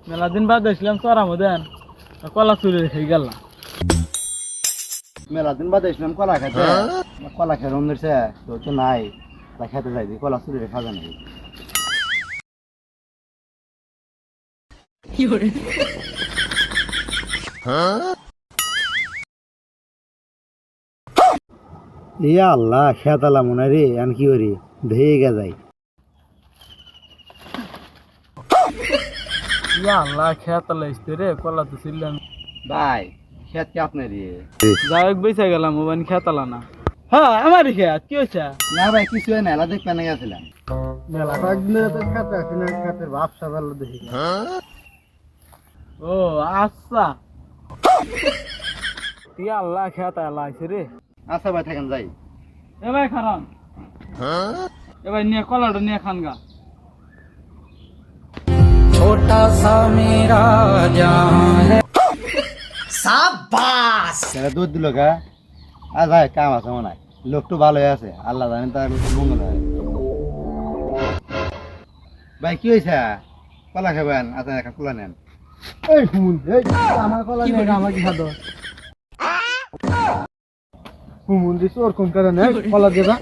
মেলা দিন বাদ আসলাম তোরা মদেন কলা চুরি হয়ে গেল মেলা দিন বাদে ইসলাম কলা খেতে কলা খেয়ে রম দিছে তো তো নাই তা খেতে যাইবি কলা চুরি খাবে নাকি ইয়া আল্লাহ খেতালা মনে রে আন কি করি ভেগে যাই ইয়া আল্লাহ খেত লাইছে রে কলা তো ছিলাম ভাই খেত কি আপনারই যাই হোক বেঁচে গেলাম মোবাইল খেতালা না হ্যাঁ আমারই খেত কি হয়েছে না ভাই কিছু হয় না এলা দেখতে না গেছিলাম মেলা কয়েকদিন তো খেতে আসি না খেতের ভাবসা ভালো দেখি ও আচ্ছা ইয়া আল্লাহ খেত লাইছে রে আচ্ছা ভাই থাকেন যাই এ ভাই খারান এ ভাই নিয়ে কলাটা নিয়ে খান গা छोटा सा मेरा जहां है সেটা দুধ দিল কা আর ভাই কাম আছে মনে হয় লোকটু ভালোই আছে আল্লাহ জানেন তার মঙ্গল হয় ভাই কি হয়েছে কলা খাবেন আচ্ছা একটা কলা নেন এই হুন এই আমার কলা নেন আমার কি খাদো হুন দিছ ওর কোন কারণে কলা দেবা